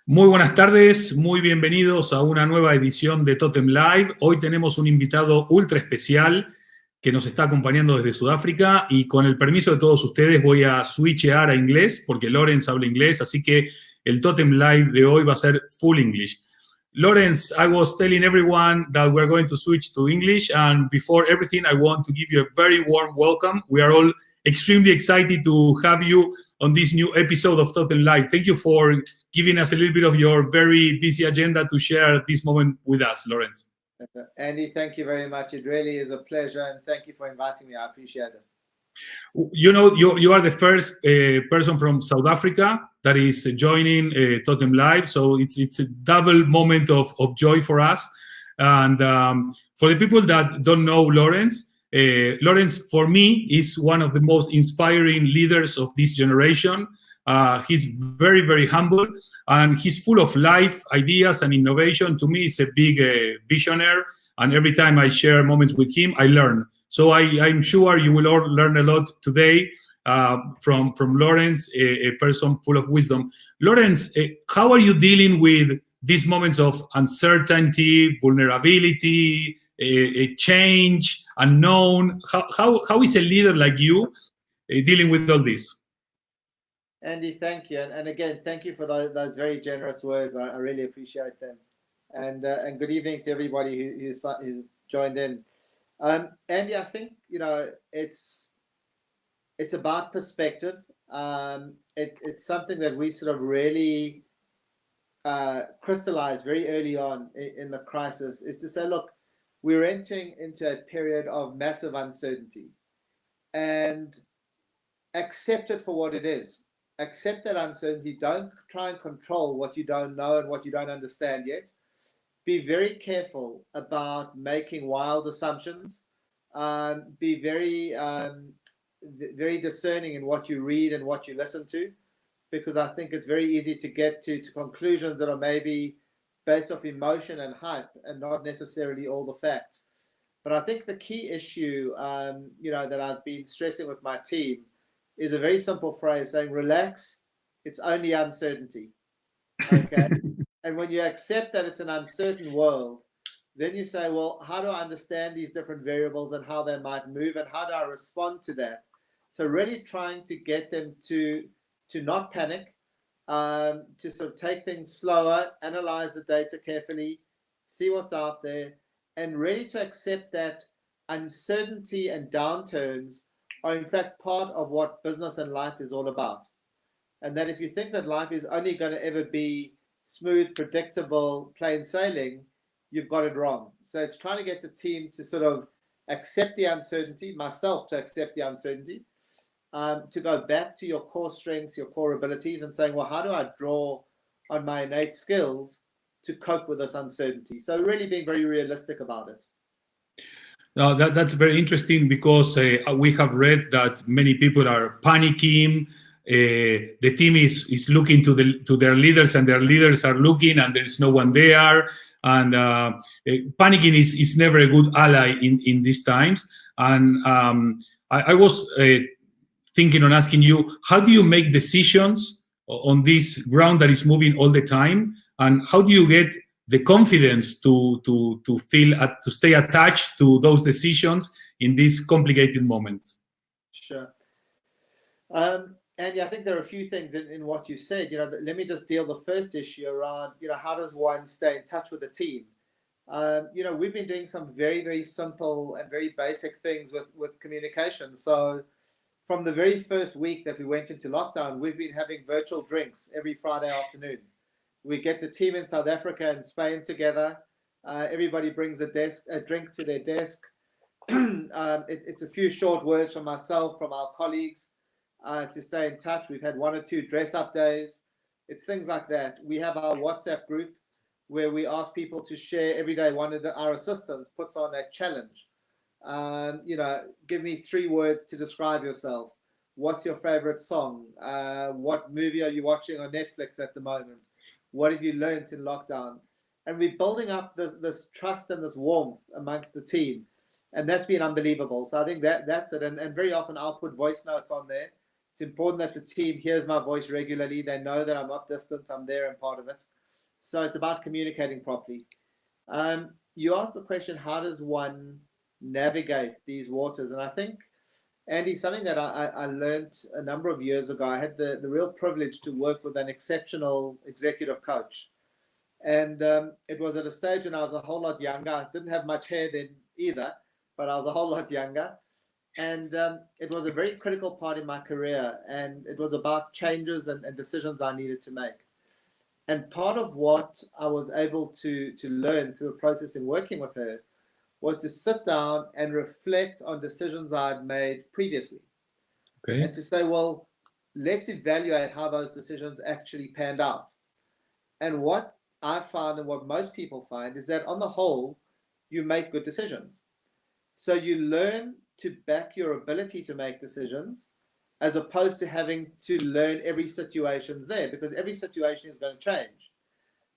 Muy buenas tardes, muy bienvenidos a una nueva edición de TOTEM Live. Hoy tenemos un invitado ultra especial que nos está acompañando desde Sudáfrica y con el permiso de todos ustedes voy a switchear a inglés porque Laurence habla inglés, así que el TOTEM Live de hoy va a ser full English. Laurence, I was telling everyone that we're going to switch to English, and before everything, I want to give you a very warm welcome. We are all extremely excited to have you on this new episode of TOTEM Live. Thank you for giving us a little bit of your very busy agenda to share this moment with us, Laurence. Andy, thank you very much. It really is a pleasure, and thank you for inviting me. I appreciate it. You know, you are the first person from South Africa that is joining TOTEM Live, so it's a double moment of joy for us. And for the people that don't know Laurence, Laurence, for me, is one of the most inspiring leaders of this generation. He's very, very humble, and he's full of life ideas and innovation. To me, he's a big visionary, and every time I share moments with him, I learn. So I'm sure you will all learn a lot today from Laurence, a person full of wisdom. Laurence, how are you dealing with these moments of uncertainty, vulnerability, a change, unknown? How is a leader like you dealing with all this? Andy, thank you. And again, thank you for those very generous words. I really appreciate them. And good evening to everybody who's joined in. Andy, I think, it's about perspective. It's something that we sort of really crystallized very early on in the crisis, is to say, look, we're entering into a period of massive uncertainty, and accept it for what it is. Accept that uncertainty. Don't try and control what you don't know and what you don't understand yet. Be very careful about making wild assumptions. Be very, very discerning in what you read and what you listen to, because I think it's very easy to get to conclusions that are maybe based off emotion and hype and not necessarily all the facts. But I think the key issue, that I've been stressing with my team is a very simple phrase saying, relax, it's only uncertainty. Okay. And when you accept that it's an uncertain world, then you say, well, how do I understand these different variables and how they might move, and how do I respond to that? So really trying to get them to not panic, to sort of take things slower, analyze the data carefully, see what's out there, and really to accept that uncertainty and downturns are in fact part of what business and life is all about. And that if you think that life is only going to ever be smooth, predictable, plain sailing, you've got it wrong. So it's trying to get the team to sort of accept the uncertainty, myself to accept the uncertainty, to go back to your core strengths, your core abilities, and saying, well, how do I draw on my innate skills to cope with this uncertainty? So really being very realistic about it. That's very interesting, because we have read that many people are panicking. The team is looking to their leaders, and their leaders are looking, and there's no one there. And panicking is never a good ally in these times. And I was thinking on asking you, how do you make decisions on this ground that is moving all the time, and how do you get the confidence to stay attached to those decisions in these complicated moments? Sure. Andy, I think there are a few things in what you said. Let me just deal the first issue around, how does one stay in touch with the team? We've been doing some very, very simple and very basic things with communication. So from the very first week that we went into lockdown, we've been having virtual drinks every Friday afternoon. We get the team in South Africa and Spain together. Everybody brings a drink to their desk. It's a few short words from myself, from our colleagues, to stay in touch. We've had 1 or 2 dress-up days. It's things like that. We have our WhatsApp group where we ask people to share every day. One of our assistants puts on a challenge. Give me 3 words to describe yourself. What's your favorite song? What movie are you watching on Netflix at the moment? What have you learned in lockdown? And we're building up this trust and this warmth amongst the team. And that's been unbelievable. So I think that's it. And very often I'll put voice notes on there It's important that the team hears my voice regularly. They know that I'm not distant, I'm there and part of it. So it's about communicating properly. You asked the question, how does one navigate these waters? And I think, Andy, something that I learned a number of years ago, I had the real privilege to work with an exceptional executive coach. And it was at a stage when I was a whole lot younger. I didn't have much hair then either, but I was a whole lot younger. And it was a very critical part in my career. And it was about changes and decisions I needed to make. And part of what I was able to learn through the process in working with her was to sit down and reflect on decisions I'd made previously. Okay. And to say, well, let's evaluate how those decisions actually panned out. And what I found, and what most people find, is that on the whole, you make good decisions. So you learn to back your ability to make decisions, as opposed to having to learn every situation's there, because every situation is going to change.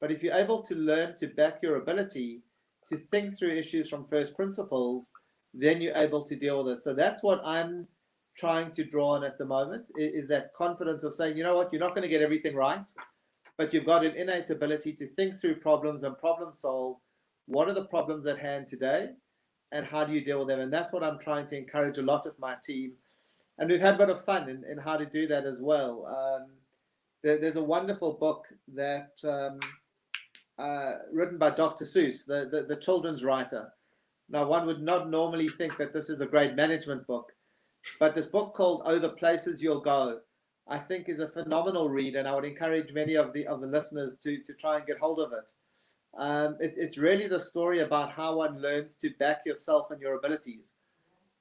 But if you're able to learn to back your ability to think through issues from first principles, then you're able to deal with it. So that's what I'm trying to draw on at the moment, is that confidence of saying, you know what, you're not going to get everything right, but you've got an innate ability to think through problems and problem solve. What are the problems at hand today, and how do you deal with them? And that's what I'm trying to encourage a lot with my team. And we've had a bit of fun in how to do that as well. There's a wonderful book that written by Dr. Seuss, the children's writer. Now, one would not normally think that this is a great management book, but this book called Oh, the Places You'll Go, I think is a phenomenal read, and I would encourage many of the listeners to try and get hold of it. It's really the story about how one learns to back yourself and your abilities,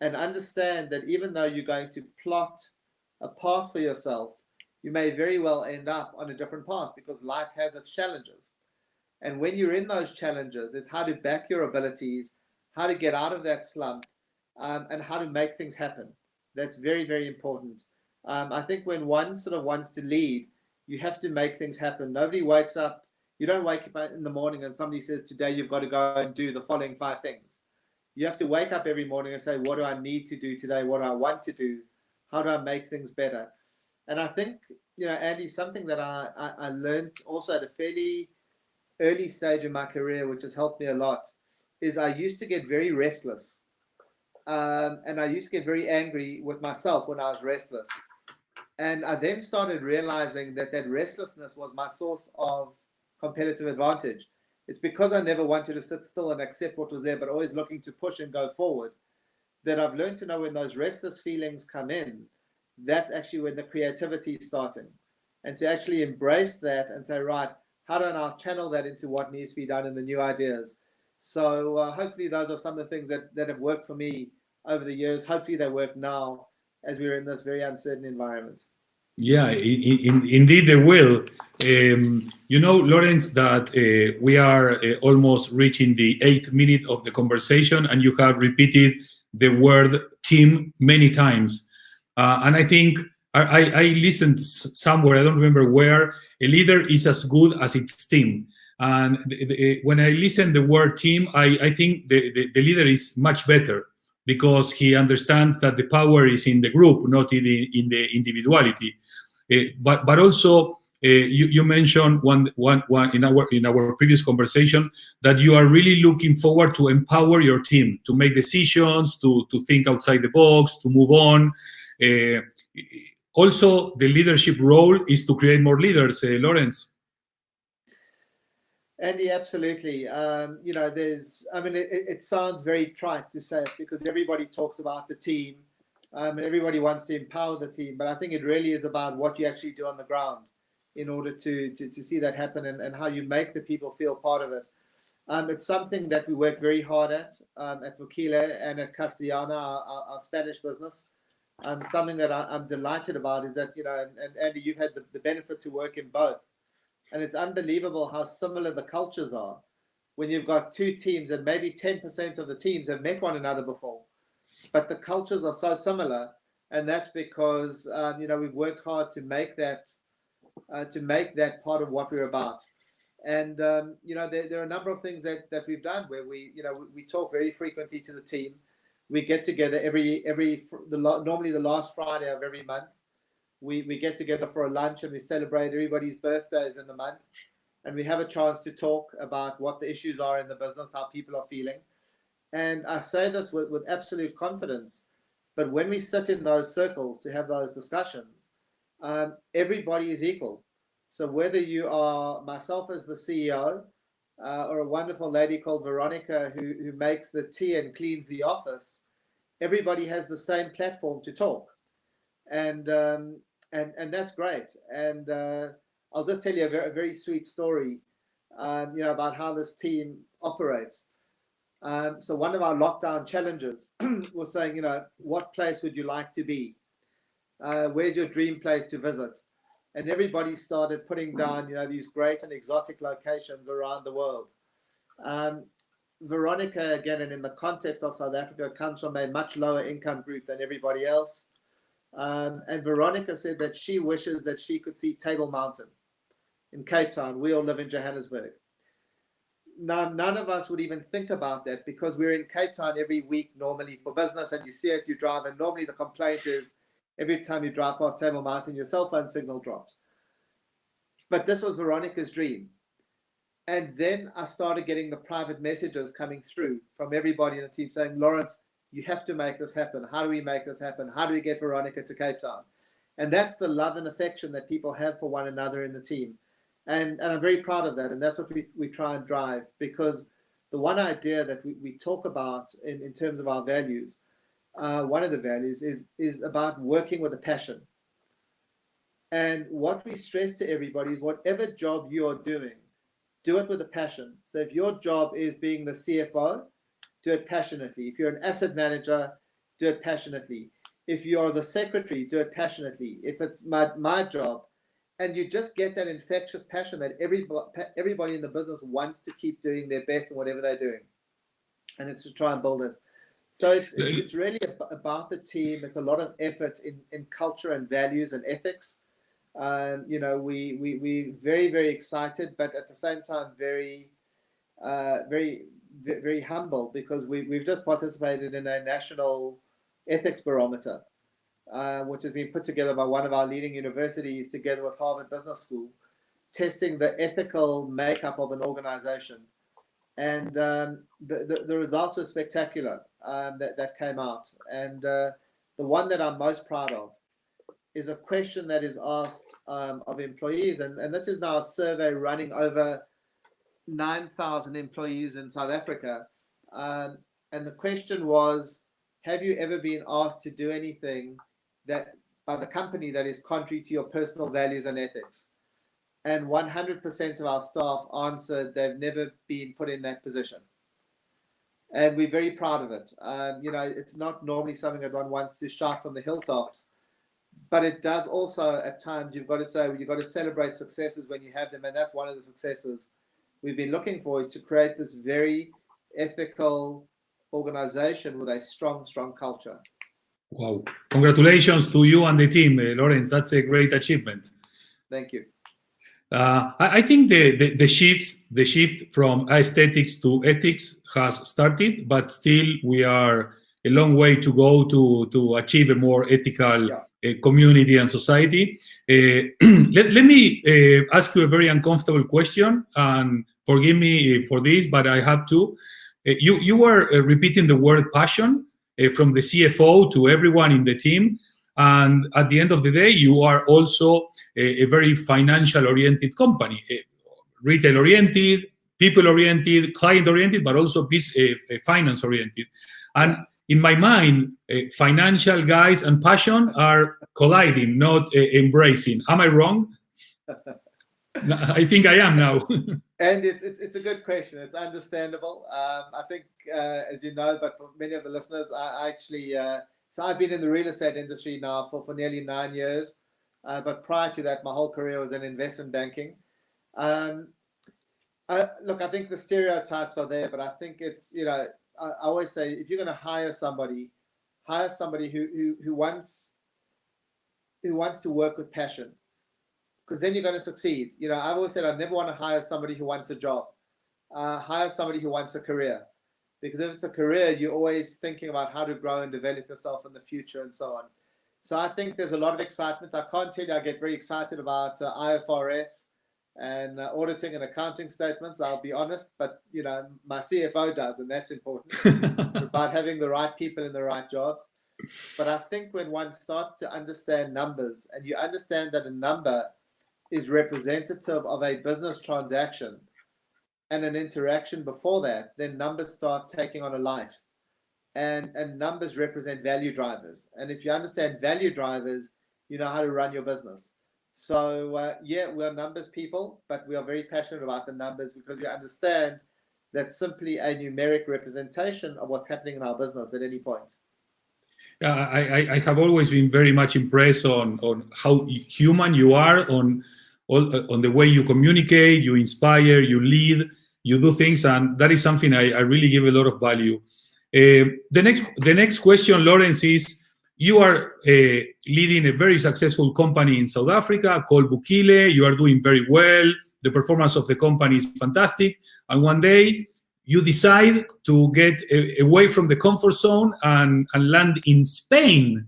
and understand that even though you're going to plot a path for yourself, you may very well end up on a different path, because life has its challenges. And when you're in those challenges, it's how to back your abilities, how to get out of that slump, and how to make things happen. That's very, very important. I think when one sort of wants to lead, you have to make things happen. Nobody wakes up. You don't wake up in the morning and somebody says, today you've got to go and do the following 5 things. You have to wake up every morning and say, what do I need to do today? What do I want to do? How do I make things better? And I think, Andy, something that I learned also at a fairly early stage in my career, which has helped me a lot, is I used to get very restless. And I used to get very angry with myself when I was restless. And I then started realizing that restlessness was my source of competitive advantage. It's because I never wanted to sit still and accept what was there, but always looking to push and go forward, that I've learned to know when those restless feelings come in, that's actually when the creativity is starting. And to actually embrace that and say, right, how do I now channel that into what needs to be done in the new ideas? So hopefully those are some of the things that have worked for me over the years. Hopefully they work now as we're in this very uncertain environment. Yeah, indeed they will. Lawrence, that we are almost reaching the 8th minute of the conversation, and you have repeated the word team many times. And I think I listened somewhere, I don't remember where, a leader is as good as its team. And when I listen the word team, I think the leader is much better, because he understands that the power is in the group, not in the individuality. But also, you mentioned one in our previous conversation, that you are really looking forward to empower your team to make decisions, to think outside the box, to move on. Also, the leadership role is to create more leaders, Laurence. Andy, absolutely. It sounds very trite to say it, because everybody talks about the team, and everybody wants to empower the team. But I think it really is about what you actually do on the ground in order to see that happen, and how you make the people feel part of it. It's something that we work very hard at Vukile and at Castellana, our Spanish business. Something that I'm delighted about is that, and Andy, you've had the benefit to work in both. And it's unbelievable how similar the cultures are when you've got 2 teams, and maybe 10% of the teams have met one another before. But the cultures are so similar, and that's because we've worked hard to make that part of what we're about. And there are a number of things that we've done where we talk very frequently to the team. We get together normally the last Friday of every month. we get together for a lunch and we celebrate everybody's birthdays in the month, and we have a chance to talk about what the issues are in the business, how people are feeling. And I say this with absolute confidence, but when we sit in those circles to have those discussions, everybody is equal. So whether you are myself as the CEO, or a wonderful lady called Veronica who makes the tea and cleans the office, everybody has the same platform to talk, and that's great. And I'll just tell you a very sweet story, about how this team operates. So one of our lockdown challenges was saying, what place would you like to be? Where's your dream place to visit? And everybody started putting down, these great and exotic locations around the world. Veronica, again, and in the context of South Africa, comes from a much lower income group than everybody else. And Veronica said that she wishes that she could see Table Mountain in Cape Town. We all live in Johannesburg. Now, none of us would even think about that because we're in Cape Town every week normally for business, and you see it, you drive, and normally the complaint is every time you drive past Table Mountain, your cell phone signal drops. But this was Veronica's dream. And then I started getting the private messages coming through from everybody in the team saying, Laurence, you have to make this happen. How do we make this happen? How do we get Veronica to Cape Town? And that's the love and affection that people have for one another in the team. And I'm very proud of that. And that's what we try and drive, because the one idea that we talk about in terms of our values, one of the values is about working with a passion. And what we stress to everybody is whatever job you are doing, do it with a passion. So if your job is being the CFO, do it passionately. If you're an asset manager, do it passionately. If you're the secretary, do it passionately. If it's my job, and you just get that infectious passion that everybody in the business wants to keep doing their best in whatever they're doing. And it's to try and build it. So it's really about the team. It's a lot of effort in culture and values and ethics. We very, very excited, but at the same time very very humble, because we've just participated in a national ethics barometer, which has been put together by one of our leading universities together with Harvard Business School, testing the ethical makeup of an organization. And the results were spectacular that came out. And the one that I'm most proud of is a question that is asked of employees. And this is now a survey running over 9,000 employees in South Africa. And the question was, have you ever been asked to do anything that by the company that is contrary to your personal values and ethics? And 100% of our staff answered they've never been put in that position. And we're very proud of it. It's not normally something that one wants to shout from the hilltops, but it does also at times, you've got to celebrate successes when you have them. And that's one of the successes we've been looking for, is to create this very ethical organization with a strong culture. Wow. Congratulations to you and the team, Laurence. That's a great achievement. Thank you. I think the shift from aesthetics to ethics has started, but still we are a long way to go to achieve a more ethical community and society. Let me ask you a very uncomfortable question, and forgive me for this, but I have to. You were repeating the word passion from the CFO to everyone in the team. And at the end of the day, you are also a very financial-oriented company, retail-oriented, people-oriented, client-oriented, but also finance-oriented. And in my mind, financial guys and passion are colliding, not embracing. Am I wrong? I think I am now. And it's a good question. It's understandable. I think, as you know, but for many of the listeners, I actually... So I've been in the real estate industry now for nearly 9 years, but prior to that, my whole career was in investment banking. Look, I think the stereotypes are there, but I think it's, I always say, if you're going to hire somebody who wants to work with passion, because then you're going to succeed. I've always said I never want to hire somebody who wants a job. Hire somebody who wants a career. Because if it's a career, you're always thinking about how to grow and develop yourself in the future and so on. So I think there's a lot of excitement. I can't tell you I get very excited about IFRS and auditing and accounting statements, I'll be honest, but my CFO does, and that's important. About having the right people in the right jobs. But I think when one starts to understand numbers, and you understand that a number is representative of a business transaction and an interaction before that, then numbers start taking on a life. And numbers represent value drivers. And if you understand value drivers, you know how to run your business. So yeah, we're numbers people, but we are very passionate about the numbers because we understand that's simply a numeric representation of what's happening in our business at any point. I have always been very much impressed on how human you are, on the way you communicate, you inspire, you lead, you do things, and that is something I really give a lot of value. The next question, Laurence, is you are leading a very successful company in South Africa called Vukile. You are doing very well. The performance of the company is fantastic. And one day you decide to get away from the comfort zone and land in Spain.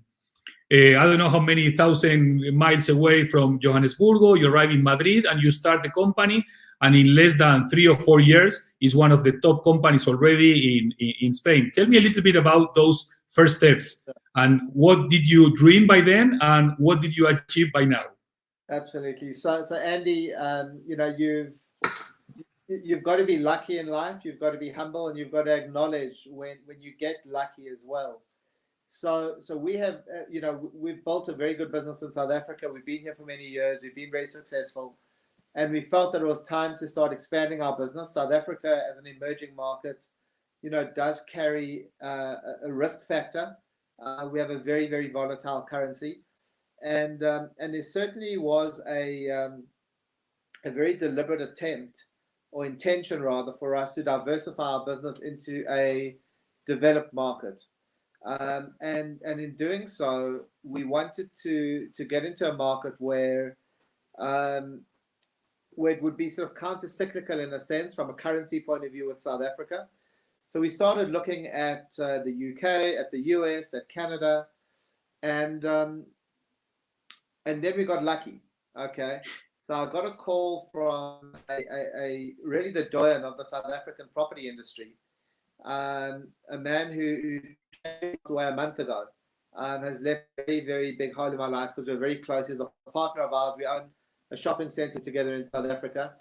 I don't know how many thousand miles away from Johannesburgo. You arrive in Madrid and you start the company. And in less than 3 or 4 years, is one of the top companies already in Spain. Tell me a little bit about those first steps and what did you dream by then and what did you achieve by now? Absolutely. So Andy, you've got to be lucky in life. You've got to be humble, and you've got to acknowledge when you get lucky as well. So we have, we've built a very good business in South Africa. We've been here for many years. We've been very successful. And we felt that it was time to start expanding our business. South Africa, as an emerging market, does carry a risk factor. We have a very, very volatile currency, and there certainly was a very deliberate attempt, or intention rather, for us to diversify our business into a developed market. And in doing so, we wanted to get into a market where it would be sort of counter-cyclical in a sense from a currency point of view with South Africa. So we started looking at the UK, at the US, at Canada, and then we got lucky. Okay, so I got a call from a really the doyen of the South African property industry, a man who passed away a month ago, has left a very, very big hole in my life because we're very close. He's a partner of ours. We own a shopping center together in South Africa,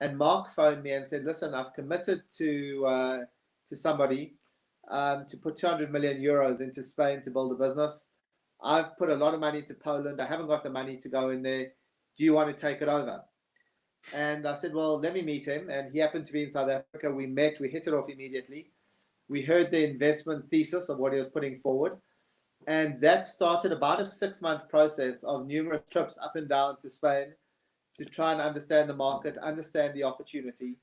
and Mark phoned me and said, "Listen, I've committed to somebody to put 200 million euros into Spain to build a business. I've put a lot of money to Poland. I haven't got the money to go in there. Do you want to take it over?" And I said, "Well, let me meet him." And he happened to be in South Africa. We met. We hit it off immediately. We heard the investment thesis of what he was putting forward. And that started about a 6-month process of numerous trips up and down to Spain to try and understand the market, understand the opportunity.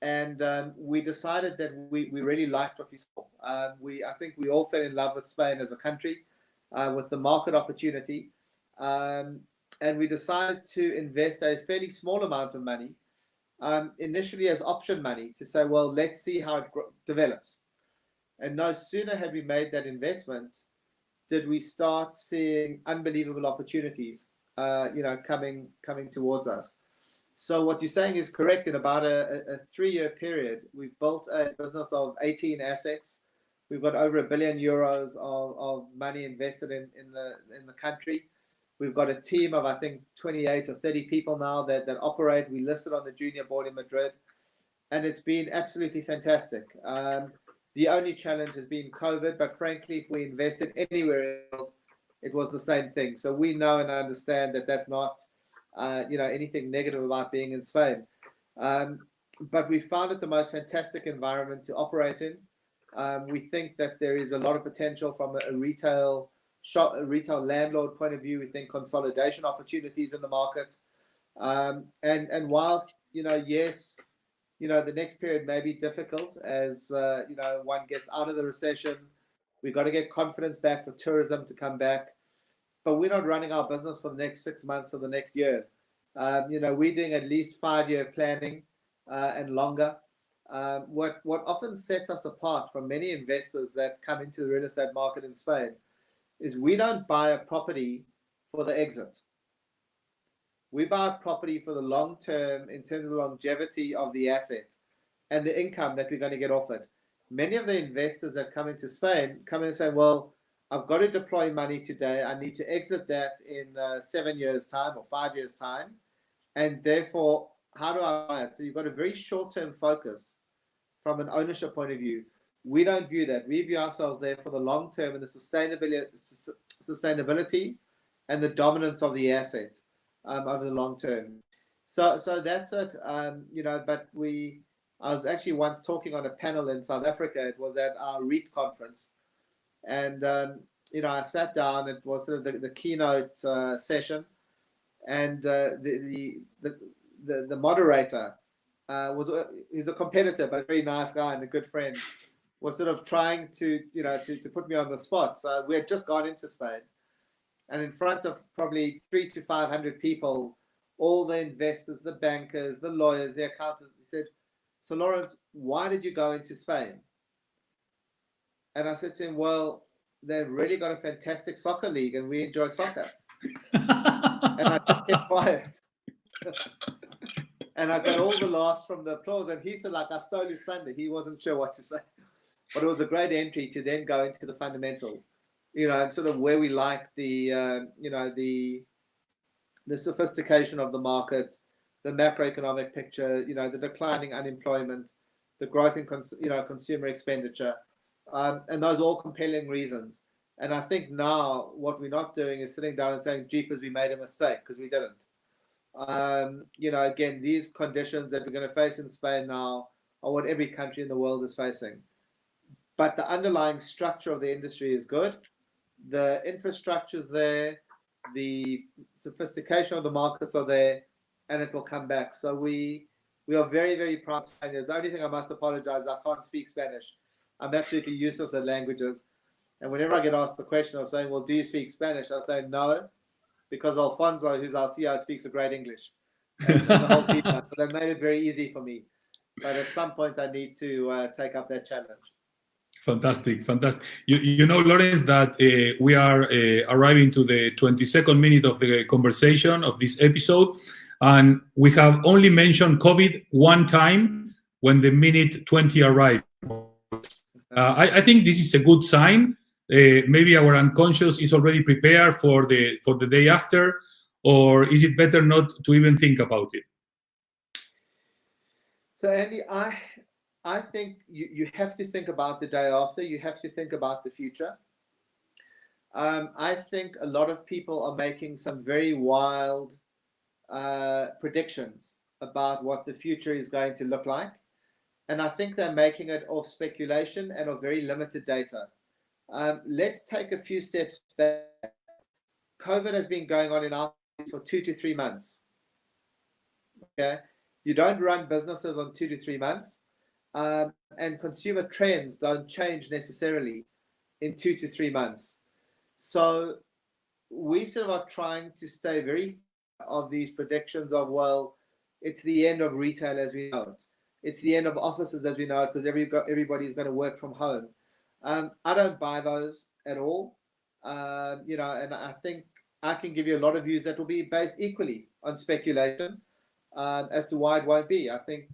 And we decided that we really liked what we saw. I think we all fell in love with Spain as a country, with the market opportunity. And we decided to invest a fairly small amount of money, initially as option money, to say, well, let's see how it develops. And no sooner had we made that investment did we start seeing unbelievable opportunities, coming towards us. So what you're saying is correct. In about a 3-year period, we've built a business of 18 assets. We've got over €1 billion of money invested in the country. We've got a team of, I think, 28 or 30 people now that operate. We listed on the junior board in Madrid, and it's been absolutely fantastic. The only challenge has been COVID, but frankly, if we invested anywhere else, it was the same thing. So we know and understand that that's not, anything negative about being in Spain. But we found it the most fantastic environment to operate in. We think that there is a lot of potential from a retail landlord point of view. We think consolidation opportunities in the market. And whilst, yes, the next period may be difficult as, one gets out of the recession. We've got to get confidence back for tourism to come back. But we're not running our business for the next 6 months or the next year. We're doing at least 5-year planning and longer. What often sets us apart from many investors that come into the real estate market in Spain is we don't buy a property for the exit. We buy a property for the long term in terms of the longevity of the asset and the income that we're going to get off it. Many of the investors that come into Spain come in and say, well, I've got to deploy money today. I need to exit that in 7 years' time or 5 years' time. And therefore, how do I buy it? So you've got a very short-term focus from an ownership point of view. We don't view that. We view ourselves there for the long term and the sustainability and the dominance of the asset over the long term. So that's it. But I was actually once talking on a panel in South Africa. It was at our REIT conference, and I sat down. It was sort of the keynote session, and the moderator he's a competitor, but a very nice guy and a good friend, was sort of trying to put me on the spot. So we had just gone into Spain, and in front of probably 300 to 500 people, all the investors, the bankers, the lawyers, the accountants, he said, so Laurence, why did you go into Spain? And I said to him, well, they've really got a fantastic soccer league and we enjoy soccer. And I kept quiet. And I got all the laughs from the applause. And he said, I stole his thunder. He wasn't sure what to say. But it was a great entry to then go into the fundamentals, and sort of where we like the sophistication of the market, the macroeconomic picture, the declining unemployment, the growth in consumer expenditure, and those are all compelling reasons. And I think now what we're not doing is sitting down and saying, jeepers, we made a mistake, because we didn't. Again, these conditions that we're going to face in Spain now are what every country in the world is facing. But the underlying structure of the industry is good. The infrastructure is there. The sophistication of the markets are there, and it will come back. So we are very, very proud Spaniards. The only thing I must apologize, I can't speak Spanish. I'm absolutely useless at languages. And whenever I get asked the question of saying, well, do you speak Spanish? I'll say no, because Alfonso, who's our CEO, speaks a great English. And the whole team, so they made it very easy for me. But at some point, I need to take up that challenge. Fantastic. You know, Laurence, that we are arriving to the 22nd minute of the conversation of this episode, and we have only mentioned COVID one time when the minute 20 arrived. I think this is a good sign. Maybe our unconscious is already prepared for the day after, or is it better not to even think about it? So, Andy, I think you have to think about the day after. You have to think about the future. I think a lot of people are making some very wild predictions about what the future is going to look like. And I think they're making it off speculation and of very limited data. Let's take a few steps back. COVID has been going on in our for 2 to 3 months. Okay, you don't run businesses on 2 to 3 months. And consumer trends don't change necessarily in 2 to 3 months. So we sort of are trying to stay very of these predictions of, well, it's the end of retail as we know it. It's the end of offices as we know it, because everybody's going to work from home. I don't buy those at all. And I think I can give you a lot of views that will be based equally on speculation as to why it won't be. I think,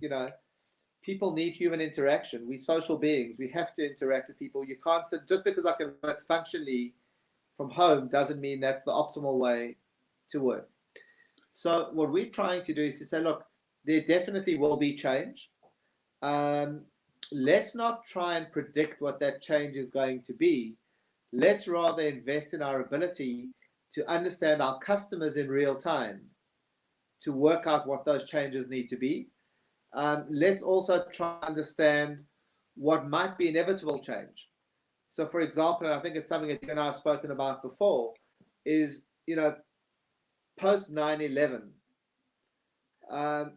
people need human interaction. We're social beings. We have to interact with people. You can't sit, just because I can work functionally from home doesn't mean that's the optimal way to work. So what we're trying to do is to say, look, there definitely will be change. Let's not try and predict what that change is going to be. Let's rather invest in our ability to understand our customers in real time, to work out what those changes need to be. Let's also try to understand what might be inevitable change. So, for example, and I think it's something that you and I have spoken about before, is, post 9/11.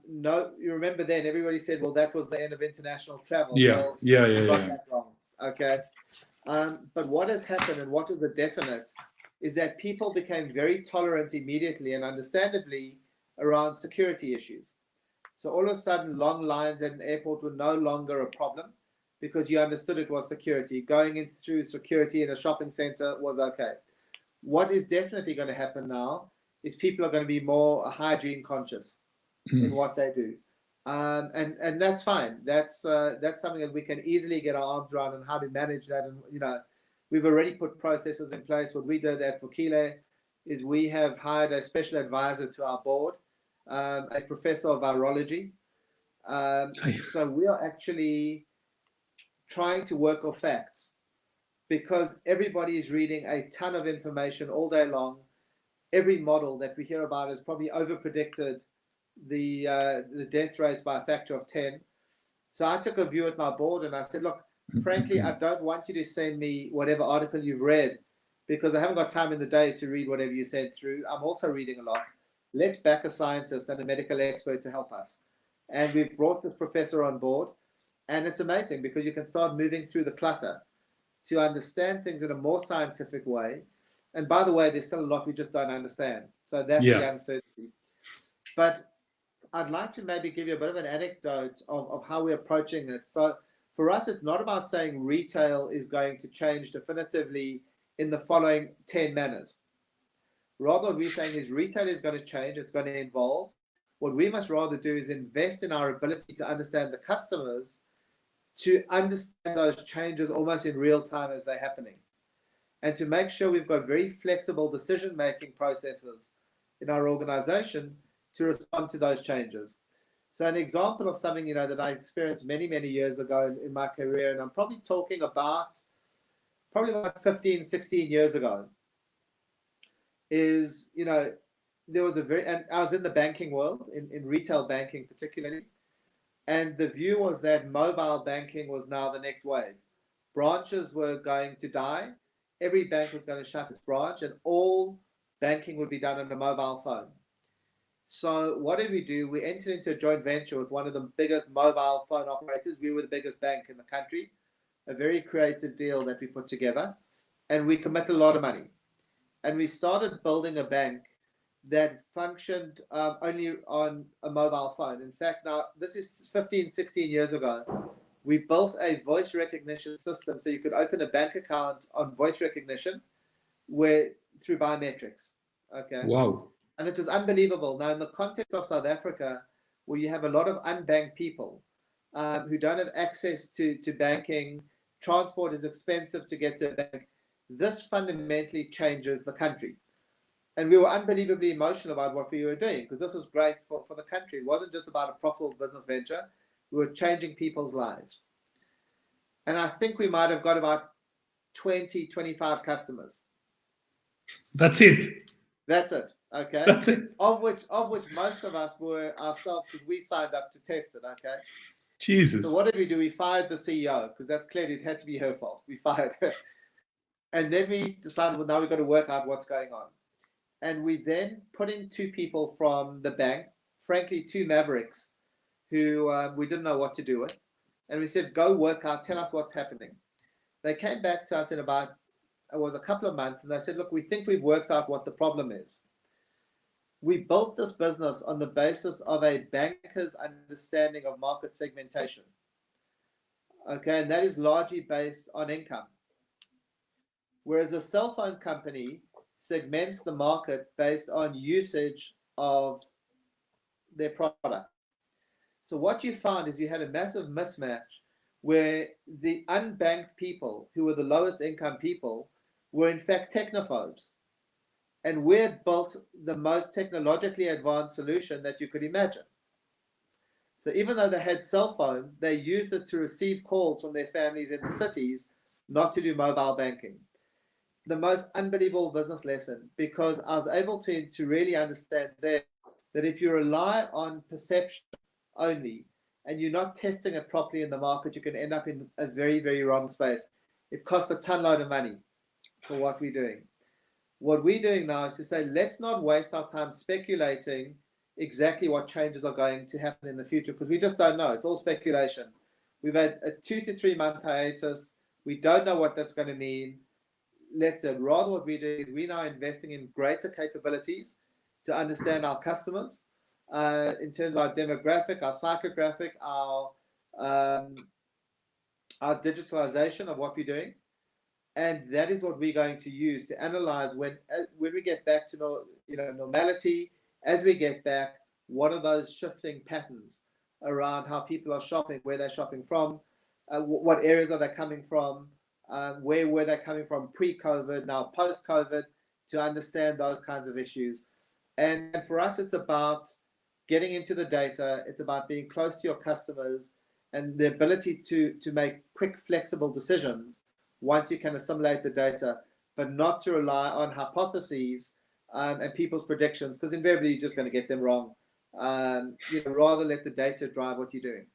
No, you remember then everybody said, well, that was the end of international travel. Yeah. That wrong. Okay. But what has happened and what is the definite is that people became very tolerant immediately and understandably around security issues. So all of a sudden, long lines at an airport were no longer a problem because you understood it was security. Going in through security in a shopping center was okay. What is definitely going to happen now is people are going to be more hygiene conscious in what they do. And that's fine. That's something that we can easily get our arms around and how to manage that. And we've already put processes in place. What we did at Vukile is we have hired a special advisor to our board, a professor of virology. So we are actually trying to work off facts, because everybody is reading a ton of information all day long. Every model that we hear about has probably overpredicted the death rates by a factor of 10. So I took a view at my board and I said, look, frankly, I don't want you to send me whatever article you've read, because I haven't got time in the day to read whatever you sent through. I'm also reading a lot. Let's back a scientist and a medical expert to help us. And we've brought this professor on board, and it's amazing because you can start moving through the clutter to understand things in a more scientific way. And by the way, there's still a lot we just don't understand. So that's the uncertainty. But I'd like to maybe give you a bit of an anecdote of how we're approaching it. So for us, it's not about saying retail is going to change definitively in the following 10 manners. Rather, what we're saying is retail is going to change. It's going to evolve. What we must rather do is invest in our ability to understand the customers, to understand those changes almost in real time as they're happening, and to make sure we've got very flexible decision-making processes in our organization to respond to those changes. So an example of something, that I experienced many, many years ago in my career, and I'm probably talking about 15, 16 years ago, is, there was and I was in the banking world, in retail banking particularly, and the view was that mobile banking was now the next wave. Branches were going to die. Every bank was going to shut its branch, and all banking would be done on a mobile phone. So what did we do? We entered into a joint venture with one of the biggest mobile phone operators. We were the biggest bank in the country. A very creative deal that we put together, and we committed a lot of money. And we started building a bank that functioned only on a mobile phone. In fact, now this is 15, 16 years ago. We built a voice recognition system so you could open a bank account on voice recognition through biometrics. Okay. Wow. And it was unbelievable. Now, in the context of South Africa, where you have a lot of unbanked people who don't have access to banking, transport is expensive to get to a bank, this fundamentally changes the country. And we were unbelievably emotional about what we were doing, because this was great for the country. It wasn't just about a profitable business venture. We were changing people's lives. And I think we might have got about 20, 25 customers. That's it. That's it. Okay. That's it. Of which most of us were ourselves, because we signed up to test it. Okay. Jesus. So what did we do? We fired the CEO, because that's clearly, it had to be her fault. We fired her. And then we decided, well, now we've got to work out what's going on. And we then put in two people from the bank, frankly, two mavericks, who we didn't know what to do with. And we said, go work out, tell us what's happening. They came back to us in about, it was a couple of months, and they said, look, we think we've worked out what the problem is. We built this business on the basis of a banker's understanding of market segmentation. Okay, and that is largely based on income. Whereas a cell phone company segments the market based on usage of their product. So what you found is you had a massive mismatch where the unbanked people, who were the lowest income people, were in fact technophobes. And we had built the most technologically advanced solution that you could imagine. So even though they had cell phones, they used it to receive calls from their families in the cities, not to do mobile banking. The most unbelievable business lesson, because I was able to really understand that if you rely on perception only and you're not testing it properly in the market, you can end up in a very, very wrong space. It costs a ton load of money for what we're doing. What we're doing now is to say, let's not waste our time speculating exactly what changes are going to happen in the future, because we just don't know. It's all speculation. We've had a 2 to 3 month hiatus. We don't know what that's going to mean. Let's do it. Rather, what we're doing is we're now investing in greater capabilities to understand our customers in terms of our demographic, our psychographic, our digitalization of what we're doing. And that is what we're going to use to analyze when we get back to normality. As we get back, what are those shifting patterns around how people are shopping, where they're shopping from, what areas are they coming from, where were they coming from pre-COVID, now post-COVID, to understand those kinds of issues. And for us, it's about getting into the data. It's about being close to your customers and the ability to make quick, flexible decisions once you can assimilate the data, but not to rely on hypotheses and people's predictions, because invariably you're just going to get them wrong. Rather let the data drive what you're doing.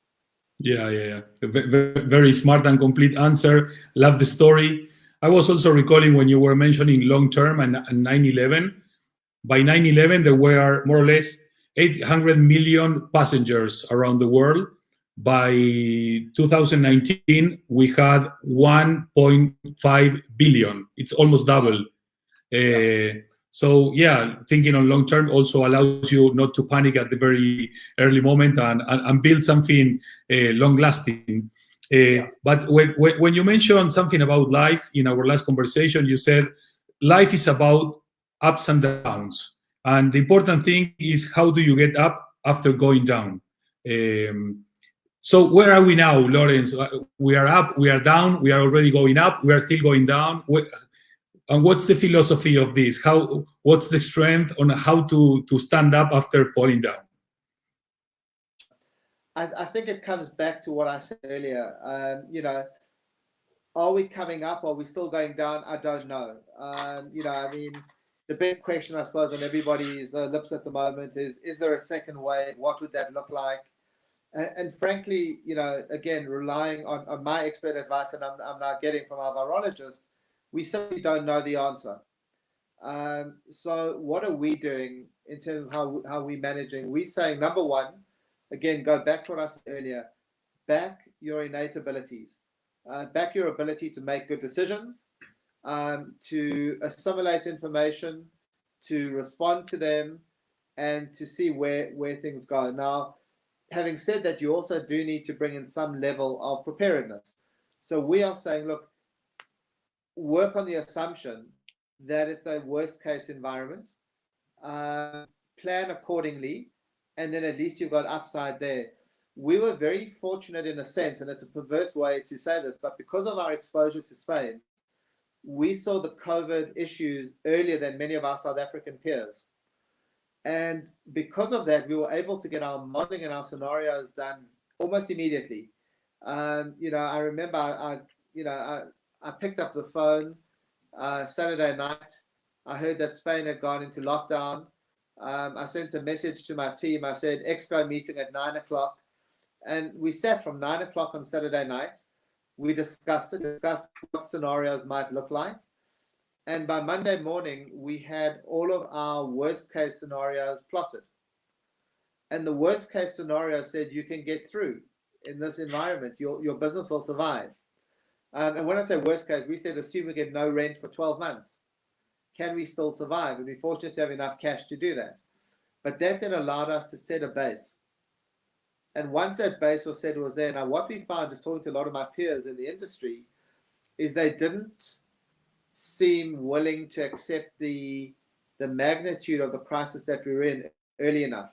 Yeah. Very smart and complete answer. Love the story. I was also recalling when you were mentioning long term and 9/11. By 9/11, there were more or less 800 million passengers around the world. By 2019, we had 1.5 billion. It's almost double. So yeah, thinking on long term also allows you not to panic at the very early moment and build something long lasting. But when you mentioned something about life in our last conversation, you said life is about ups and downs, and the important thing is how do you get up after going down. So where are we now, Laurence? We are up, we are down, we are already going up, we are still going down. And what's the philosophy of this? What's the strength on how to stand up after falling down? I think it comes back to what I said earlier. Are we coming up? Are we still going down? I don't know. The big question, I suppose, on everybody's lips at the moment is there a second wave? What would that look like? And frankly, again, relying on my expert advice, and I'm now getting from our virologist, we simply don't know the answer. So what are we doing in terms of how we're managing? We're saying, number one, again, go back to what I said earlier, back your innate abilities, back your ability to make good decisions, to assimilate information, to respond to them, and to see where things go. Now, having said that, you also do need to bring in some level of preparedness. So we are saying, look, work on the assumption that it's a worst case environment, plan accordingly, and then at least you've got upside there. We were very fortunate in a sense, and it's a perverse way to say this, but because of our exposure to Spain, we saw the COVID issues earlier than many of our South African peers. And because of that, we were able to get our modeling and our scenarios done almost immediately. I remember I picked up the phone Saturday night. I heard that Spain had gone into lockdown. I sent a message to my team. I said, Exco meeting at 9 o'clock. And we sat from 9 o'clock on Saturday night. We discussed what scenarios might look like. And by Monday morning, we had all of our worst case scenarios plotted. And the worst case scenario said you can get through in this environment. Your business will survive. And when I say worst case, we said assume we get no rent for 12 months. Can we still survive? And we're fortunate to have enough cash to do that. But that then allowed us to set a base. And once that base was set, it was there. Now, what we found, just talking to a lot of my peers in the industry, is they didn't seem willing to accept the magnitude of the crisis that we were in early enough.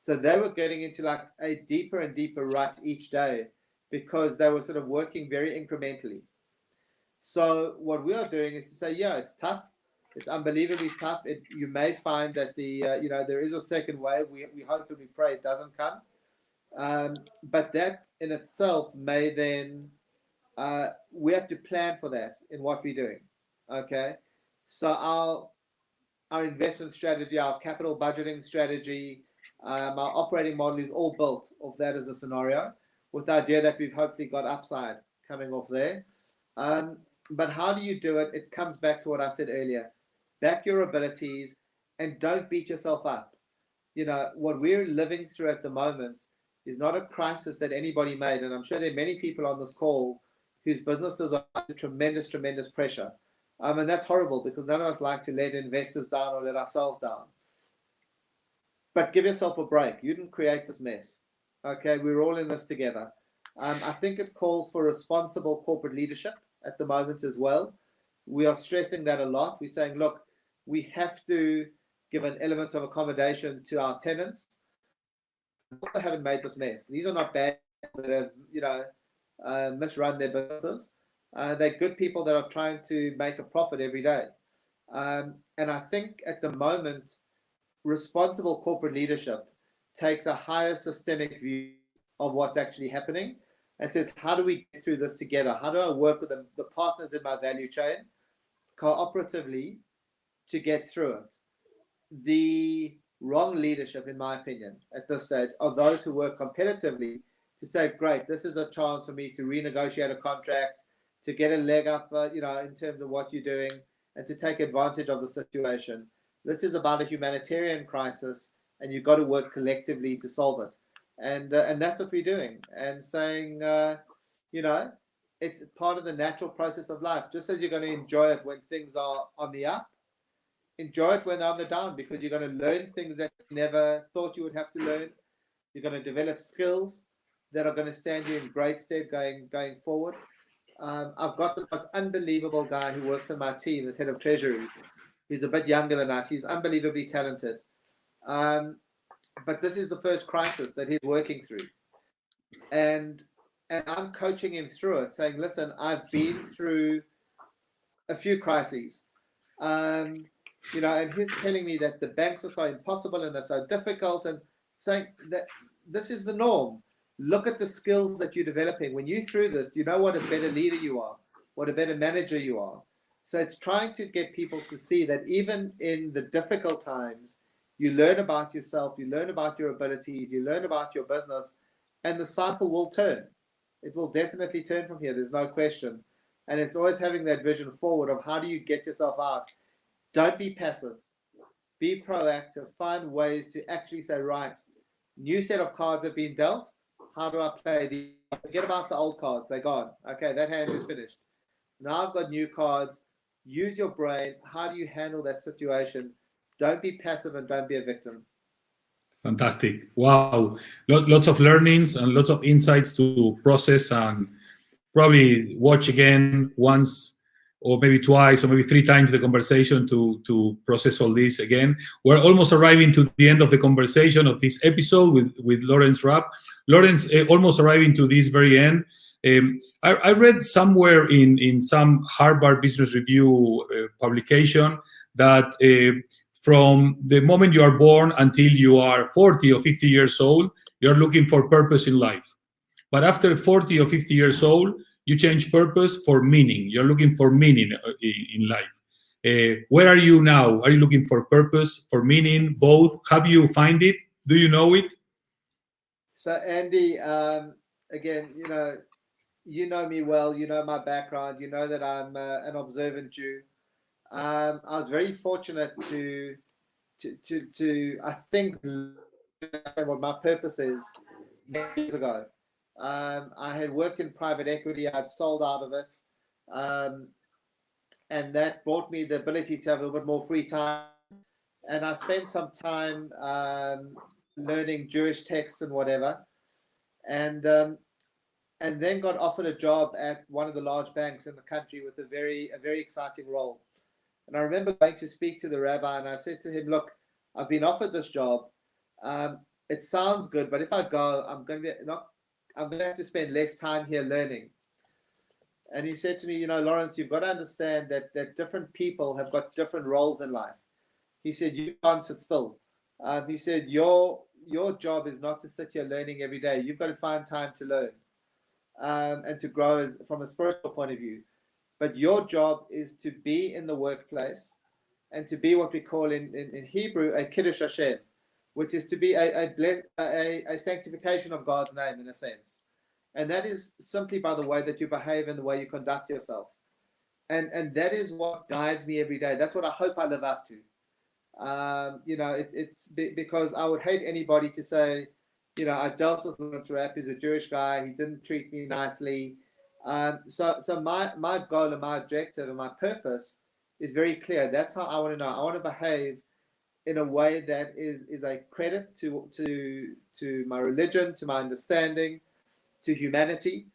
So they were getting into like a deeper and deeper rut each day because they were sort of working very incrementally. So what we are doing is to say, yeah, it's tough. It's unbelievably tough. You may find that there is a second wave. We hope and we pray it doesn't come. But that in itself may then, we have to plan for that in what we're doing. Okay, so our investment strategy, our capital budgeting strategy, our operating model is all built off that as a scenario, with the idea that we've hopefully got upside coming off there. But how do you do it? It comes back to what I said earlier. Back your abilities and don't beat yourself up. What we're living through at the moment is not a crisis that anybody made. And I'm sure there are many people on this call whose businesses are under tremendous, tremendous pressure. And that's horrible because none of us like to let investors down or let ourselves down. But give yourself a break. You didn't create this mess. Okay, we're all in this together. I think it calls for responsible corporate leadership. at the moment as well. We are stressing that a lot. We're saying, look, we have to give an element of accommodation to our tenants. They haven't made this mess. These are not bad people that have, misrun their businesses. They're good people that are trying to make a profit every day. And I think at the moment, responsible corporate leadership takes a higher systemic view of what's actually happening and says, how do we get through this together? How do I work with the partners in my value chain cooperatively to get through it? The wrong leadership, in my opinion, at this stage, are those who work competitively to say, great, this is a chance for me to renegotiate a contract, to get a leg up, in terms of what you're doing, and to take advantage of the situation. This is about a humanitarian crisis, and you've got to work collectively to solve it. And that's what we're doing. And saying, it's part of the natural process of life. Just as you're going to enjoy it when things are on the up, enjoy it when they're on the down, because you're going to learn things that you never thought you would have to learn. You're going to develop skills that are going to stand you in great stead going forward. I've got the most unbelievable guy who works on my team as head of treasury. He's a bit younger than us. He's unbelievably talented. But this is the first crisis that he's working through. And I'm coaching him through it, saying, listen, I've been through a few crises. And he's telling me that the banks are so impossible and they're so difficult, and saying that this is the norm. Look at the skills that you're developing. When you're through this, you know what a better leader you are, what a better manager you are. So it's trying to get people to see that even in the difficult times, you learn about yourself, you learn about your abilities, you learn about your business, and the cycle will turn. It will definitely turn from here. There's no question. And it's always having that vision forward of how do you get yourself out. Don't be passive. Be proactive. Find ways to actually say, right, new set of cards have been dealt. How do I play these? Forget about the old cards. They're gone. Okay, that hand is finished. Now I've got new cards. Use your brain. How do you handle that situation? Don't be passive and don't be a victim. Fantastic. Wow. Lots of learnings and lots of insights to process and probably watch again once or maybe twice or maybe three times the conversation to process all this again. We're almost arriving to the end of the conversation of this episode with Laurence Rapp. Laurence, almost arriving to this very end. I read somewhere in some Harvard Business Review publication that from the moment you are born until you are 40 or 50 years old, you're looking for purpose in life. But after 40 or 50 years old, you change purpose for meaning. You're looking for meaning in life. Where are you now? Are you looking for purpose, for meaning, both? Have you find it? Do you know it? So, Andy, again, you know me well. You know my background. You know that I'm an observant Jew. I was very fortunate to I think what my purpose is years ago. I had worked in private equity. I'd sold out of it, and that brought me the ability to have a little bit more free time. And I spent some time learning Jewish texts and whatever, and then got offered a job at one of the large banks in the country with a very exciting role. And I remember going to speak to the rabbi, and I said to him, look, I've been offered this job. It sounds good, but if I go, I'm going to have to spend less time here learning. And he said to me, Laurence, you've got to understand that different people have got different roles in life. He said, you can't sit still. He said, your job is not to sit here learning every day. You've got to find time to learn and to grow from a spiritual point of view. But your job is to be in the workplace and to be what we call in Hebrew a Kiddush Hashem, which is to be a sanctification of God's name in a sense. And that is simply by the way that you behave and the way you conduct yourself. And that is what guides me every day. That's what I hope I live up to. It's because I would hate anybody to say, I dealt with Laurence Rapp. He's a Jewish guy. He didn't treat me nicely. So my goal and my objective and my purpose is very clear. That's how I want to know. I want to behave in a way that is a credit to my religion, to my understanding, to humanity,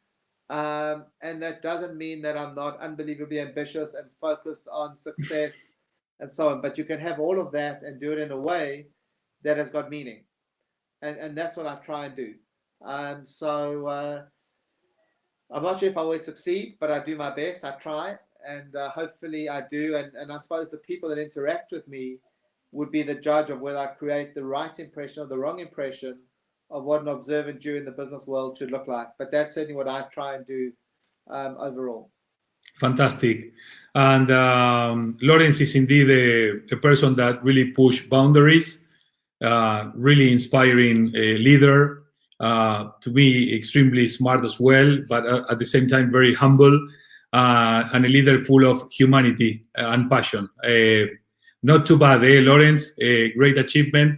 And that doesn't mean that I'm not unbelievably ambitious and focused on success and so on. But you can have all of that and do it in a way that has got meaning. And that's what I try and do. So I'm not sure if I always succeed, but I do my best. I try, and hopefully I do. And I suppose the people that interact with me would be the judge of whether I create the right impression or the wrong impression of what an observant Jew in the business world should look like. But that's certainly what I try and do overall. Fantastic. And Laurence is indeed a person that really pushed boundaries, really inspiring leader, to be extremely smart as well, but at the same time very humble, and a leader full of humanity and passion. Not too bad, Laurence? Great achievement.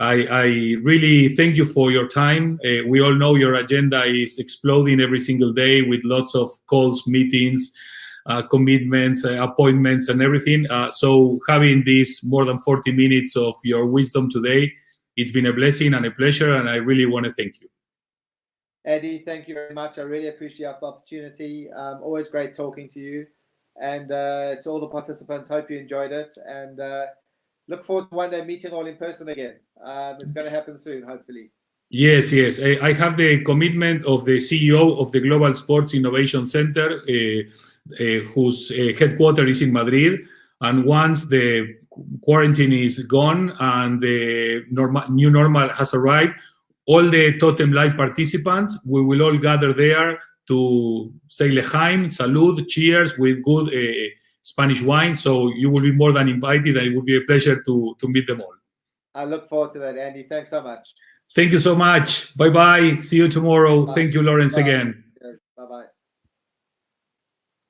I really thank you for your time. We all know your agenda is exploding every single day with lots of calls, meetings, commitments, appointments, and everything. So having this more than 40 minutes of your wisdom today, it's been a blessing and a pleasure, and I really want to thank you. Eddie, thank you very much. I really appreciate the opportunity. Always great talking to you. And to all the participants, hope you enjoyed it. And look forward to one day meeting all in person again. It's going to happen soon, hopefully. Yes. I have the commitment of the CEO of the Global Sports Innovation Center, whose headquarters is in Madrid. And once the quarantine is gone and the new normal has arrived, all the Totem Live participants, we will all gather there to say Lejaim, salud, cheers with good Spanish wine. So you will be more than invited, and it will be a pleasure to meet them all. I look forward to that, Andy. Thanks so much. Thank you so much. Bye-bye. See you tomorrow. Bye. Thank you, Laurence, Bye. again. Bye-bye.